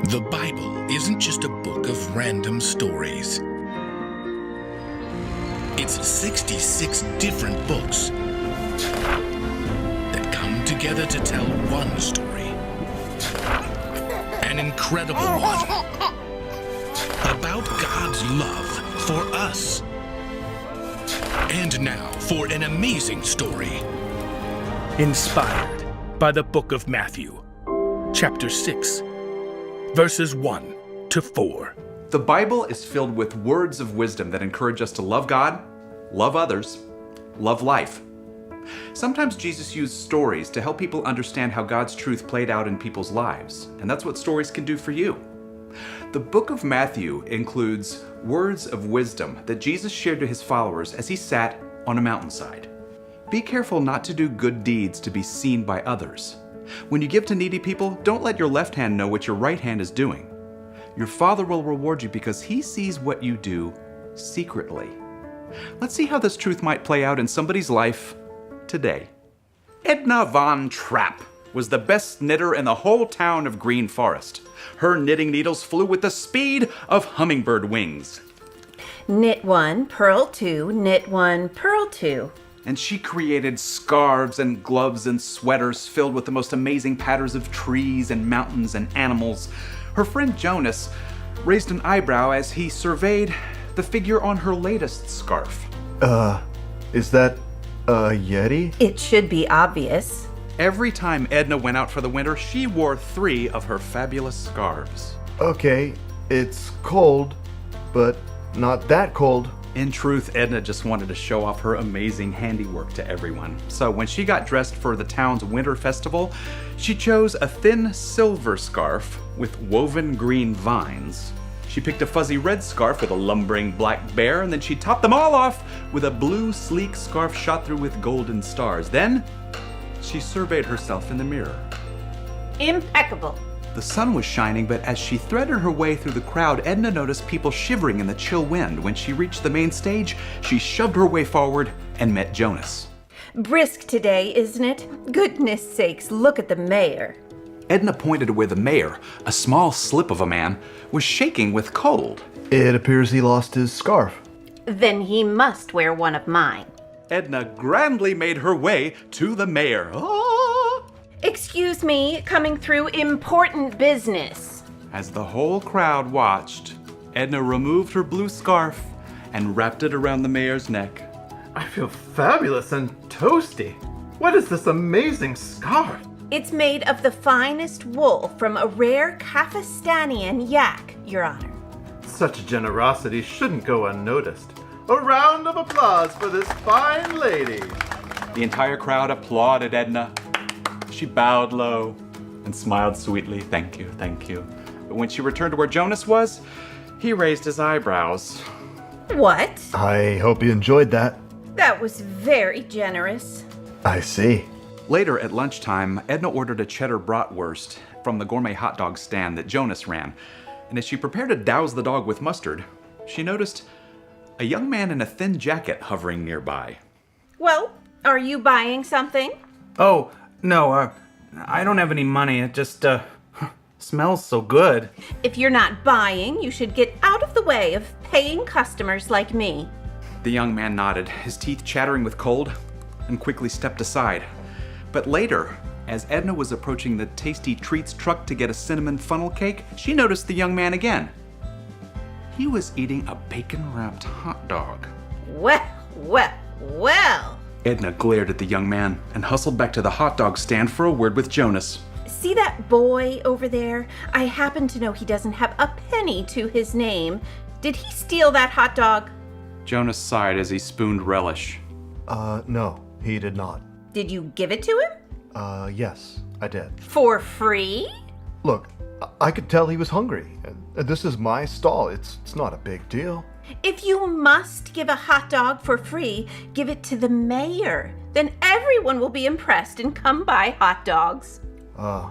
The Bible isn't just a book of random stories. It's 66 different books that come together to tell one story. An incredible one. About God's love for us. And now for an amazing story. Inspired by the book of Matthew, chapter 6, verses 1 to 4. The Bible is filled with words of wisdom that encourage us to love God, love others, love life. Sometimes Jesus used stories to help people understand how God's truth played out in people's lives, and that's what stories can do for you. The book of Matthew includes words of wisdom that Jesus shared to his followers as he sat on a mountainside. Be careful not to do good deeds to be seen by others. When you give to needy people, don't let your left hand know what your right hand is doing. Your Father will reward you because he sees what you do secretly. Let's see how this truth might play out in somebody's life today. Edna Von Trapp was the best knitter in the whole town of Green Forest. Her knitting needles flew with the speed of hummingbird wings. Knit 1, purl 2, knit 1, purl 2. And she created scarves and gloves and sweaters filled with the most amazing patterns of trees and mountains and animals. Her friend Jonas raised an eyebrow as he surveyed the figure on her latest scarf. Is that a Yeti? It should be obvious. Every time Edna went out for the winter, she wore 3 of her fabulous scarves. Okay, it's cold, but not that cold. In truth, Edna just wanted to show off her amazing handiwork to everyone. So when she got dressed for the town's winter festival, she chose a thin silver scarf with woven green vines. She picked a fuzzy red scarf with a lumbering black bear, and then she topped them all off with a blue sleek scarf shot through with golden stars. Then she surveyed herself in the mirror. Impeccable. The sun was shining, but as she threaded her way through the crowd, Edna noticed people shivering in the chill wind. When she reached the main stage, she shoved her way forward and met Jonas. Brisk today, isn't it? Goodness sakes, look at the mayor. Edna pointed to where the mayor, a small slip of a man, was shaking with cold. It appears he lost his scarf. Then he must wear one of mine. Edna grandly made her way to the mayor. Excuse me, coming through important business. As the whole crowd watched, Edna removed her blue scarf and wrapped it around the mayor's neck. I feel fabulous and toasty. What is this amazing scarf? It's made of the finest wool from a rare Kafistanean yak, Your Honor. Such generosity shouldn't go unnoticed. A round of applause for this fine lady. The entire crowd applauded Edna. She bowed low and smiled sweetly. Thank you, thank you. But when she returned to where Jonas was, he raised his eyebrows. What? I hope you enjoyed that. That was very generous. I see. Later at lunchtime, Edna ordered a cheddar bratwurst from the gourmet hot dog stand that Jonas ran. And as she prepared to douse the dog with mustard, she noticed a young man in a thin jacket hovering nearby. Well, are you buying something? Oh, no, I don't have any money. It just, smells so good. If you're not buying, you should get out of the way of paying customers like me. The young man nodded, his teeth chattering with cold, and quickly stepped aside. But later, as Edna was approaching the Tasty Treats truck to get a cinnamon funnel cake, she noticed the young man again. He was eating a bacon-wrapped hot dog. Well. Edna glared at the young man and hustled back to the hot dog stand for a word with Jonas. See that boy over there? I happen to know he doesn't have a penny to his name. Did he steal that hot dog? Jonas sighed as he spooned relish. No, he did not. Did you give it to him? Yes, I did. For free? Look, I could tell he was hungry. This is my stall. It's not a big deal. If you must give a hot dog for free, give it to the mayor. Then everyone will be impressed and come buy hot dogs. I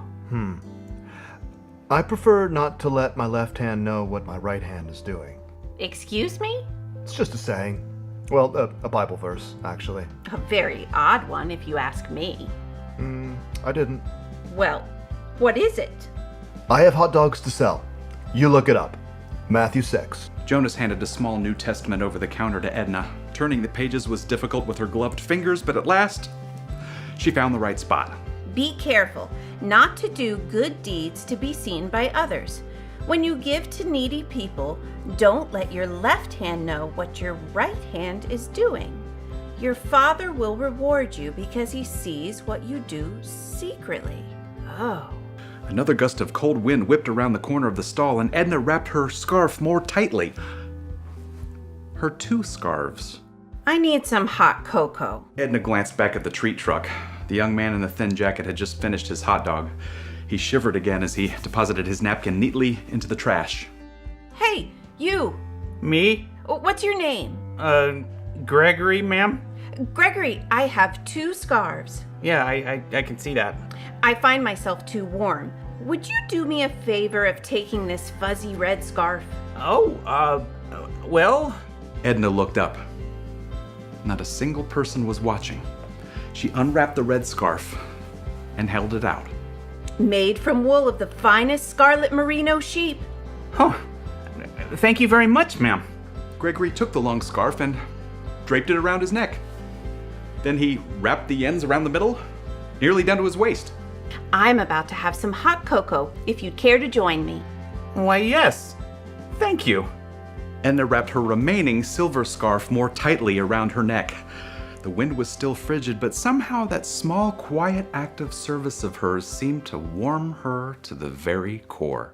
prefer not to let my left hand know what my right hand is doing. Excuse me? It's just a saying. Well, a Bible verse, actually. A very odd one, if you ask me. I didn't. Well, what is it? I have hot dogs to sell. You look it up. Matthew 6. Jonas handed a small New Testament over the counter to Edna. Turning the pages was difficult with her gloved fingers, but at last, she found the right spot. Be careful not to do good deeds to be seen by others. When you give to needy people, don't let your left hand know what your right hand is doing. Your Father will reward you because he sees what you do secretly. Oh. Another gust of cold wind whipped around the corner of the stall, and Edna wrapped her scarf more tightly. Her two scarves. I need some hot cocoa. Edna glanced back at the treat truck. The young man in the thin jacket had just finished his hot dog. He shivered again as he deposited his napkin neatly into the trash. Hey, you! Me? What's your name? Gregory, ma'am? Gregory, I have 2 scarves. Yeah, I can see that. I find myself too warm. Would you do me a favor of taking this fuzzy red scarf? Oh, well? Edna looked up. Not a single person was watching. She unwrapped the red scarf and held it out. Made from wool of the finest scarlet merino sheep. Oh, thank you very much, ma'am. Gregory took the long scarf and draped it around his neck. Then he wrapped the ends around the middle, nearly down to his waist. I'm about to have some hot cocoa, if you'd care to join me. Why, yes. Thank you. Edna wrapped her remaining silver scarf more tightly around her neck. The wind was still frigid, but somehow that small, quiet act of service of hers seemed to warm her to the very core.